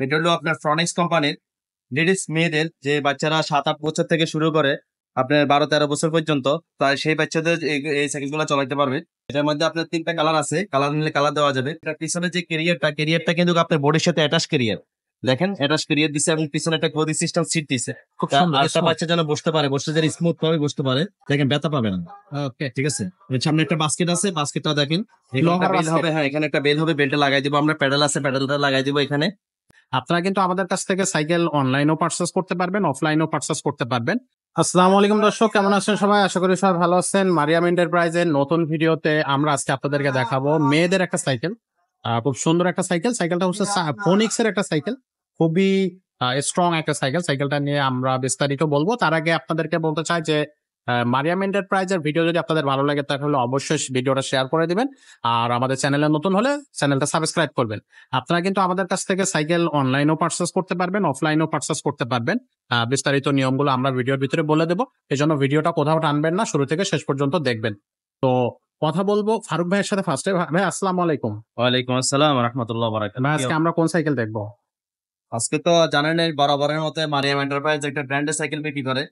এটা হলো আপনার ফ্রনেক্স কোম্পানির লেডিস মেয়েদের, যে বাচ্চারা 7-8 বছর থেকে শুরু করে আপনার 12-13 বছর পর্যন্ত, তাই সেই বাচ্চাদের এই সাইকেল গুলো চালাতে পারবে। এটার মধ্যে আপনার 3টা কালার আছে, কালার নিলে কালার দেওয়া যাবে। এটার পিছনে যে ক্যারিয়ারটা কিন্তু আপনার বডির সাথে অ্যাটাচ ক্যারিয়ার, দেখেন অ্যাটাচ ক্যারিয়ার দিছে এবং পিছনে একটা গদি সিস্টেম সিট দিছে। খুব সুন্দর, আরেকটা বাচ্চা যেন বসতে পারে, বসতে যেন স্মুথ ভাবে বসতে পারে, দেখেন ব্যথা পাবে না। ওকে, ঠিক আছে। এর সামনে একটা বাস্কেট আছে, বাস্কেটটা দেখেন লোহার বেল basket। হবে। হ্যাঁ, এখানে একটা বেল হবে, বেলটা লাগাই দিব আমরা। প্যাডেল আছে, প্যাডেলটা লাগাই দিব এখানে। আপনারা কিন্তু আমাদের কাছ থেকে সাইকেল অনলাইনেও পারচেস করতে পারবেন, অফলাইনেও পারচেস করতে পারবেন। আসসালামু আলাইকুম দর্শক, কেমন আছেন সবাই? আশা করি সবাই ভালো আছেন। মারিয়াম এন্টারপ্রাইজের নতুন ভিডিওতে আমরা আজকে আপনাদেরকে দেখাবো মেয়েদের একটা সাইকেল। খুব সুন্দর একটা সাইকেল। সাইকেলটা হচ্ছে ফোনিক্স এর একটা সাইকেল, খুবই স্ট্রং একটা সাইকেল। সাইকেলটা নিয়ে আমরা বিস্তারিত বলবো। তার আগে আপনাদেরকে বলতে চাই যে মারিয়াম এন্টারপ্রাইজের ভিডিও যদি আপনাদের ভালো লাগে তাহলে অবশ্যই ভিডিওটা শেয়ার করে দিবেন, আর আমাদের চ্যানেলে নতুন হলে চ্যানেলটা সাবস্ক্রাইব করবেন। আপনারা কিন্তু আমাদের কাছ থেকে সাইকেল অনলাইনেও পারচেস করতে পারবেন, অফলাইনেও পারচেস করতে পারবেন। বিস্তারিত নিয়মগুলো আমরা ভিডিওর ভিতরে বলে দেবো, এই জন্য ভিডিওটা কোথাও টানবেন না, শুরু থেকে শেষ পর্যন্ত দেখবেন। তো কথা বলবো ফারুক ভাইয়ের সাথে ফার্স্টে। ভাই আসসালামু আলাইকুম। ওয়ালাইকুম আসসালাম রাহমাতুল্লাহ বারাকাতুহু। ভাই আজকে আমরা কোন সাইকেল দেখবো? আজকে তো জানেন বরাবরের মতো মারিয়াম এন্টারপ্রাইজ একটা ব্র্যান্ডের সাইকেল বিক্রি করে,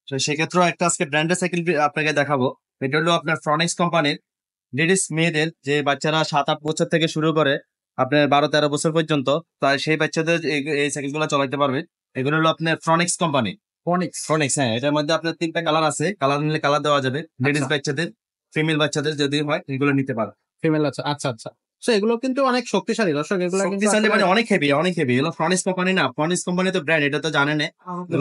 তো সেক্ষেত্রেও একটা আজকে ব্র্যান্ডের সাইকেল আপনাকে দেখাবো। এটা হলো আপনার ফ্রনেক্স কোম্পানির লেডিস মেয়েদের, যে বাচ্চারা 7-8 বছর থেকে শুরু করে আপনার 12-13 বছর পর্যন্ত, তাই সেই বাচ্চাদের এই সাইকেল গুলো চালাতে পারবে। এগুলো হলো আপনার ফ্রনেক্স কোম্পানি। ফ্রনেক্স, হ্যাঁ। এটার মধ্যে আপনার 3টা কালার আছে, কালার নিলে কালার দেওয়া যাবে। লেডিস বাচ্চাদের, ফিমেল বাচ্চাদের যদি হয় এগুলো নিতে পারে। ফিমেল আছে, আচ্ছা আচ্ছা। তো এগুলো কিন্তু অনেক শক্তিশালী দর্শক, এগুলো কিন্তু শক্তিশালী মানে অনেক হেভি, অনেক হেভি। এগুলো ফ্রনেক্স কোম্পানি না, ফ্রনেক্স কোম্পানি তো ব্র্যান্ড, এটা তো জানেন।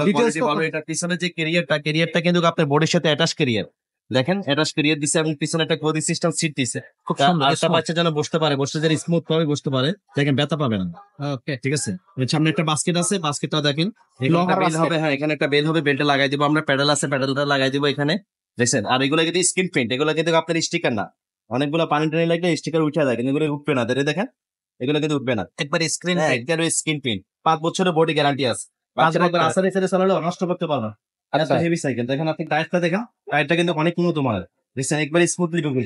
Details তো এটা পিছনে যে ক্যারিয়ারটা কিন্তু আপনার বডির সাথে অ্যাটাচ ক্যারিয়ার, দেখেন অ্যাটাচ ক্যারিয়ার দিছে এবং পিছনে একটা গদি সিস্টেম সিট দিছে। খুব সুন্দর, আরেকটা বাচ্চা যেন বসতে পারে, বসতে যেন স্মুথ ভাবে বসতে পারে, দেখেন ব্যথা পাবে না। ওকে, ঠিক আছে। এর সামনে একটা বাস্কেট আছে, বাস্কেটটা দেখেন লোহার বেল basket। হবে। হ্যাঁ, এখানে একটা বেল হবে, বেলটা লাগাই দিব আমরা। প্যাডেল আছে, প্যাডেলটা লাগাই দিব এখানে, দেখছেন। আর এগুলো কিন্তু স্ক্রিন প্রিন্ট, এগুলো কিন্তু আপনার স্টিকার না। অনেকগুলো পানি টানি লাগলে স্টিকার উঠে যায়, কিন্তু এগুলো উঠবে না। দেখেন এগুলো কিন্তু উঠবে না, একবার স্ক্রিন স্ক্রিন প্রিন্ট। 5 বছরের বডি গ্যারান্টি আছে। বাচ্চারা একবার আসারে ছেড়ে চালালে নষ্ট করতে পারবে না। আচ্ছা হেভি সাইকেল দেখেন, আপনি টায়ারটা দেখেন, টায়ারটা কিন্তু অনেক উন্নত মানের, দেখছেন একবার স্মুথলি ঢুকবে।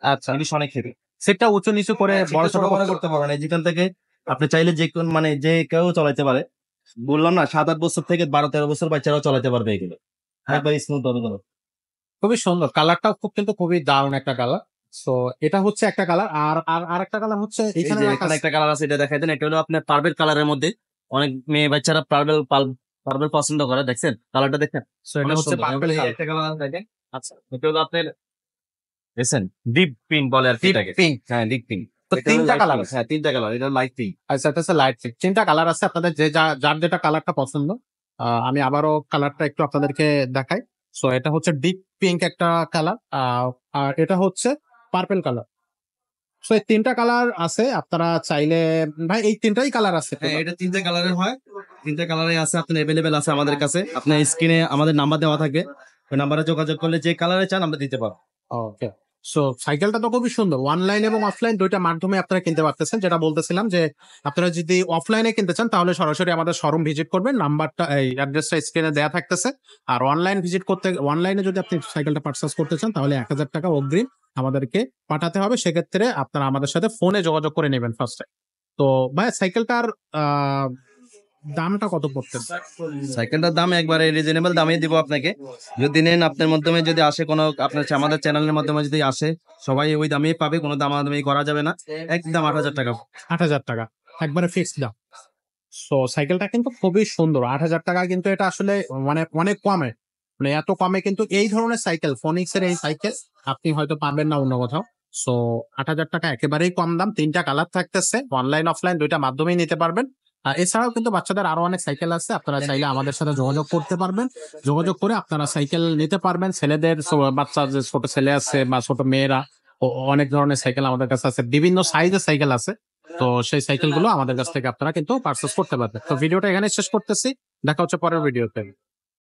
আচ্ছা, জিনিস অনেক হেভি। সেটটা উঁচু নিচু করে বড় ছোট বড় করতে পারবেন, যেখান থেকে আপনি চাইলে যে কোন মানে যে কেউ চালাতে পারে। বললাম না, 7-8 বছর থেকে 12-13 বছর বাচ্চারাও চালাতে পারবে এগুলো, একবার স্মুথ হবে। খুবই সুন্দর। কালারটাও খুব কিন্তু খুবই দারুণ একটা কালার। সো এটা হচ্ছে একটা কালার, আর আর একটা কালার হচ্ছে এখানে এখানে একটা কালার আছে, এটা দেখাই দেন। এটা হলো আপনার পার্পল কালারের মধ্যে, অনেক মেয়ে বাচ্চারা পার্পল পছন্দ করে, দেখছেন কালারটা দেখেন। সো এটা হচ্ছে পার্পল কালার। একটা কালার দেখেন। আচ্ছা, এটা হলো আপনার দেখছেন ডিপ পিঙ্ক বলে আর কি এটাকে। পিঙ্ক। হ্যাঁ, ডিপ পিঙ্ক। তো তিনটা কালার। হ্যাঁ, 3টা কালার। এটা লাইট পিঙ্ক। আচ্ছা, এটা হচ্ছে লাইট পিঙ্ক। তিনটা কালার আছে, আপনাদের যে যার যেটা কালারটা পছন্দ। আমি আবারও কালারটা একটু আপনাদেরকে দেখাই। সো এটা হচ্ছে ডিপ পিঙ্ক একটা কালার, আর এটা হচ্ছে পার্পল কালার। সো এই তিনটা কালার আছে, আপনারা চাইলে ভাই এই তিনটাই কালার আছে। হ্যাঁ, এটা 3টা কালারের হয়, 3টা কালারে আছে আপনার অ্যাভেলেবেল আছে আমাদের কাছে। আপনার স্ক্রিনে আমাদের নাম্বার দেওয়া থাকবে, ওই নাম্বারে যোগাযোগ করলে যে কালারে চান আমরা দিতে পারবো। ওকে। সো সাইকেলটা তো খুবই সুন্দর। অনলাইন এবং অফলাইন দুইটা মাধ্যমে আপনারা কিনতে পারতেছেন। যেটা বলতেছিলাম যে আপনারা যদি অফলাইনে কিনতে চান তাহলে সরাসরি আমাদের শোরুম ভিজিট করবেন, নাম্বারটা এই অ্যাড্রেসটা স্ক্রিনে দেওয়া থাকতেছে। আর অনলাইনে যদি আপনি সাইকেলটা পারচেস করতে চান তাহলে 1000 টাকা অগ্রিম আমাদেরকে পাঠাতে হবে। সেক্ষেত্রে আপনারা আমাদের সাথে ফোনে যোগাযোগ করে নেবেন ফার্স্টে। তো ভাই সাইকেলটার দামটা কত পড়তেছে? সাইকেলটার দাম একবারে রিজনেবল দামে দিব আপনাকে। যদি নেন, আপনার মাধ্যমে যদি আসে কোনো, আপনার আমাদের চ্যানেলের মাধ্যমে যদি আসে, সবাই ওই দামেই পাবে, কোনো দামাদামি করা যাবে না। একদম 8000 টাকা। 8000 টাকা একবারে ফিক্সড দাম। সো সাইকেলটা কিন্তু খুবই সুন্দর। 8000 টাকা কিন্তু এটা আসলে মানে অনেক কমে, মানে এত কমে কিন্তু এই ধরনের সাইকেল, ফোনিক্স এর এই সাইকেল আপনি হয়তো পাবেন না অন্য কোথাও। সো 8000 টাকা একেবারেই কম দাম। 3টা কালার থাকতেছে, অনলাইন অফলাইন দুইটা মাধ্যমেই নিতে পারবেন। এছাড়াও কিন্তু বাচ্চাদের আরো অনেক সাইকেল আছে, আপনারা চাইলে আমাদের সাথে যোগাযোগ করতে পারবেন। যোগাযোগ করে আপনারা সাইকেল নিতে পারবেন। ছেলেদের বাচ্চা যে ছোট ছেলে আছে বা ছোট মেয়েরা, অনেক ধরনের সাইকেল আমাদের কাছে আছে, বিভিন্ন সাইজের সাইকেল আছে। তো সেই সাইকেল গুলো আমাদের কাছ থেকে আপনারা কিন্তু পারচেস করতে পারবেন। তো ভিডিওটা এখানে শেষ করতেছি, দেখা হচ্ছে পরের ভিডিওতে।